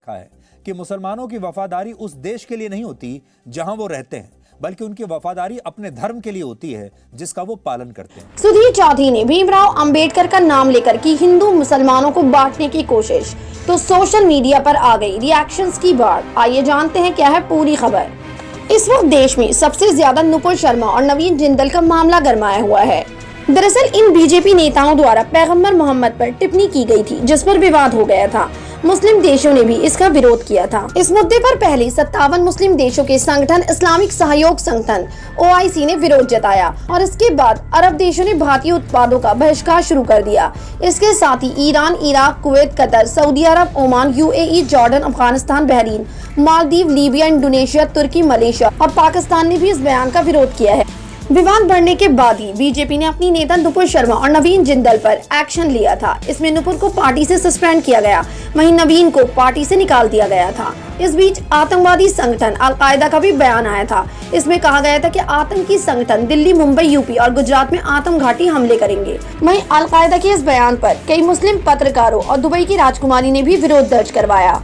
लिखा है कि मुसलमानों की वफादारी उस देश के लिए नहीं होती जहां वो रहते हैं, बल्कि उनकी वफादारी अपने धर्म के लिए होती है जिसका वो पालन करते हैं। सुधीर चौधरी ने भीमराव अंबेडकर का नाम लेकर की हिंदू मुसलमानों को बांटने की कोशिश, तो सोशल मीडिया पर आ गई रिएक्शंस की बाढ़। आइए जानते हैं क्या है पूरी खबर। इस वक्त देश में सबसे ज्यादा नुपुर शर्मा और नवीन जिंदल का मामला गरमाया हुआ है। दरअसल इन बीजेपी नेताओं द्वारा पैगंबर मोहम्मद पर टिप्पणी की गई थी, जिस पर विवाद हो गया था। मुस्लिम देशों ने भी इसका विरोध किया था। इस मुद्दे पर पहले 57 मुस्लिम देशों के संगठन इस्लामिक सहयोग संगठन OIC ने विरोध जताया और इसके बाद अरब देशों ने भारतीय उत्पादों का बहिष्कार शुरू कर दिया। इसके साथ ही Iran, Iraq, Kuwait, Qatar, Saudi Arab, Oman, UAE, Jordan, Afghanistan, Bahrain, Maldives, Libya, Indonesia, तुर्की, मलेशिया और पाकिस्तान ने भी इस बयान का विरोध किया है। विवाद बढ़ने के बाद ही बीजेपी ने अपनी नेता नुपुर शर्मा और नवीन जिंदल पर एक्शन लिया था। इसमें नुपुर को पार्टी से सस्पेंड किया गया, वहीं नवीन को पार्टी से निकाल दिया गया था। इस बीच आतंकवादी संगठन अल-कायदा का भी बयान आया था। इसमें कहा गया था कि आतंकी संगठन दिल्ली, मुंबई, UP और गुजरात में आत्मघाती हमले करेंगे। वहीं अल-कायदा के इस बयान पर कई मुस्लिम पत्रकारों और दुबई की राजकुमारी ने भी विरोध दर्ज करवाया।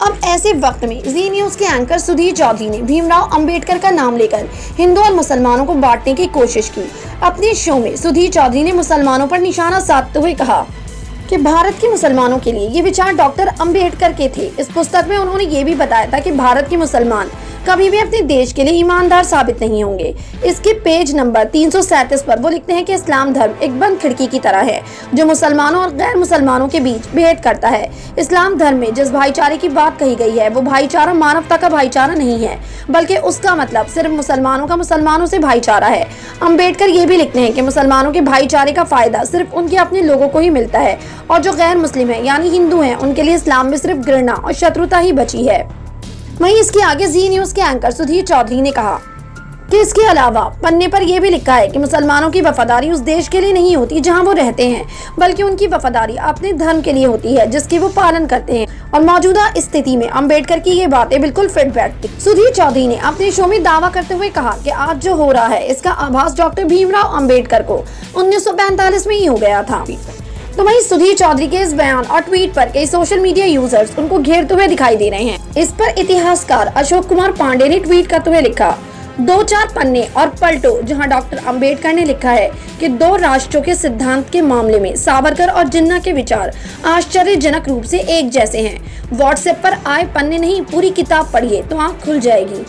अब ऐसे वक्त में जी न्यूज के एंकर सुधीर चौधरी ने भीमराव अंबेडकर का नाम लेकर हिंदू और मुसलमानों को बांटने की कोशिश की। अपने शो में सुधीर चौधरी ने मुसलमानों पर निशाना साधते हुए कहा कि भारत के मुसलमानों के लिए ये विचार डॉक्टर अंबेडकर के थे। इस पुस्तक में उन्होंने ये भी बताया था कि भारत के मुसलमान कभी भी अपने देश के लिए ईमानदार साबित नहीं होंगे। इसके पेज नंबर 337 पर वो लिखते हैं कि इस्लाम धर्म एक बंद खिड़की की तरह है जो मुसलमानों और गैर मुसलमानों के बीच भेद करता है। इस्लाम धर्म में जिस भाईचारे की बात कही गई है वो भाईचारा मानवता का भाईचारा नहीं है, बल्कि उसका मतलब सिर्फ मुसलमानों का मुसलमानों से भाईचारा है। अंबेडकर ये भी लिखते हैं कि मुसलमानों के भाईचारे का फायदा सिर्फ उनके अपने लोगों को ही मिलता है और जो गैर मुस्लिम है यानी हिंदू हैं उनके लिए इस्लाम में सिर्फ घृणा और शत्रुता ही बची है। वहीं इसके आगे जी न्यूज के एंकर सुधीर चौधरी ने कहा कि इसके अलावा पन्ने पर यह भी लिखा है कि मुसलमानों की वफादारी उस देश के लिए नहीं होती जहां वो रहते हैं, बल्कि उनकी वफादारी अपने धर्म के लिए होती है जिसकी वो पालन करते हैं। और मौजूदा स्थिति में अंबेडकर की ये बातें बिल्कुल फिट बैठती। सुधीर चौधरी ने अपने शो में दावा करते हुए कहा कि आज जो हो रहा है इसका आभास डॉक्टर भीमराव अंबेडकर को 1945 में ही हो गया था। तो वहीं सुधीर चौधरी के इस बयान और ट्वीट पर कई सोशल मीडिया यूजर्स उनको घेरते हुए दिखाई दे रहे हैं। इस पर इतिहासकार अशोक कुमार पांडे ने ट्वीट करते हुए लिखा, 2-4 पन्ने और पलटो जहां डॉक्टर अंबेडकर ने लिखा है कि 2 राष्ट्रों के सिद्धांत के मामले में सावरकर और जिन्ना के विचार आश्चर्यजनक रूप से एक जैसे हैं। व्हाट्सएप पर आए पन्ने नहीं, पूरी किताब पढ़िए तो आँख खुल जाएगी।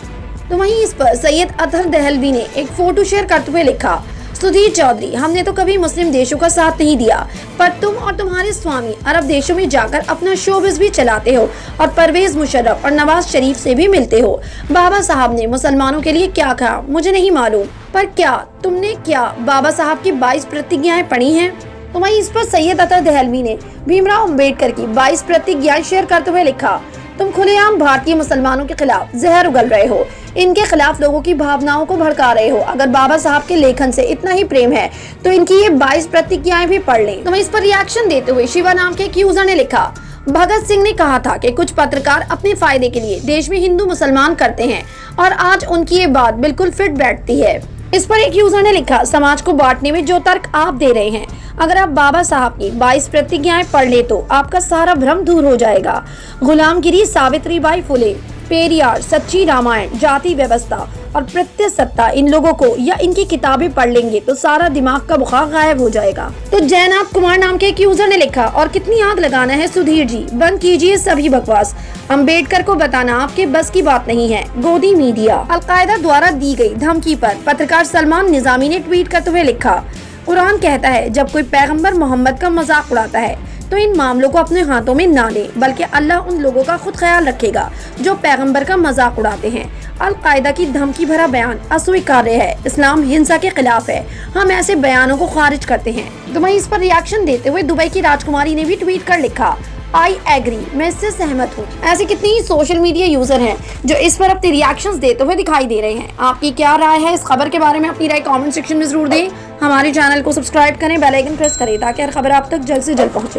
तो वहीं इस पर सैयद अतहर दहलवी ने एक फोटो शेयर करते हुए लिखा, सुधीर चौधरी, हमने तो कभी मुस्लिम देशों का साथ नहीं दिया, पर तुम और तुम्हारे स्वामी अरब देशों में जाकर अपना शोबिज़ भी चलाते हो और परवेज मुशर्रफ और नवाज शरीफ से भी मिलते हो। बाबा साहब ने मुसलमानों के लिए क्या कहा मुझे नहीं मालूम, पर क्या तुमने बाबा साहब की 22 प्रतिज्ञाएं पढ़ी हैं? तो वहीं इस पर सैयद अतहर दहलवी ने भीमराव अंबेडकर की 22 प्रतिज्ञाएं शेयर करते हुए लिखा, तुम खुलेआम भारतीय मुसलमानों के खिलाफ जहर उगल रहे हो, इनके खिलाफ लोगों की भावनाओं को भड़का रहे हो। अगर बाबा साहब के लेखन से इतना ही प्रेम है तो इनकी ये 22 प्रतिज्ञाएं भी पढ़ लें। तो इस पर रिएक्शन देते हुए शिवा नाम के एक यूजर ने लिखा, भगत सिंह ने कहा था कि कुछ पत्रकार अपने फायदे के लिए देश में हिंदू मुसलमान करते हैं और आज उनकी ये बात बिल्कुल फिट बैठती है। इस पर एक यूजर ने लिखा, समाज को बांटने में जो तर्क आप दे रहे हैं, अगर आप बाबा साहब की 22 प्रतिज्ञाएं पढ़ ले तो आपका सारा भ्रम दूर हो जाएगा। गुलामगिरी, सावित्रीबाई फुले, पेरियार, सच्ची रामायण, जाति व्यवस्था और प्रत्यसत्ता, इन लोगों को या इनकी किताबें पढ़ लेंगे तो सारा दिमाग का बुखार गायब हो जाएगा। तो जयनाथ कुमार नाम के एक यूजर ने लिखा, और कितनी आग लगाना है सुधीर जी, बंद कीजिए सभी बकवास, अंबेडकर को बताना आपके बस की बात नहीं है। गोदी मीडिया। अल-कायदा द्वारा दी गई धमकी पर पत्रकार सलमान निजामी ने ट्वीट करते हुए लिखा, कुरान कहता है जब कोई पैगंबर मोहम्मद का मजाक उड़ाता है तो इन मामलों को अपने हाथों में ना ले, बल्कि अल्लाह उन लोगों का खुद ख्याल रखेगा जो पैगंबर का मजाक उड़ाते हैं। अल-कायदा की धमकी भरा बयान अस्वीकार्य है, इस्लाम हिंसा के खिलाफ है, हम ऐसे बयानों को खारिज करते हैं। तो वहीं इस पर रिएक्शन देते हुए दुबई की राजकुमारी ने भी ट्वीट कर लिखा, आई एग्री, मैं इससे सहमत हूँ। ऐसे कितनी ही सोशल मीडिया यूजर हैं जो इस पर अपने रिएक्शंस देते हुए दिखाई दे रहे हैं। आपकी क्या राय है इस खबर के बारे में? अपनी राय कमेंट सेक्शन में जरूर दें। हमारे चैनल को सब्सक्राइब करें, बेल आइकन प्रेस करें ताकि हर खबर आप तक जल्द से जल्द पहुँचे।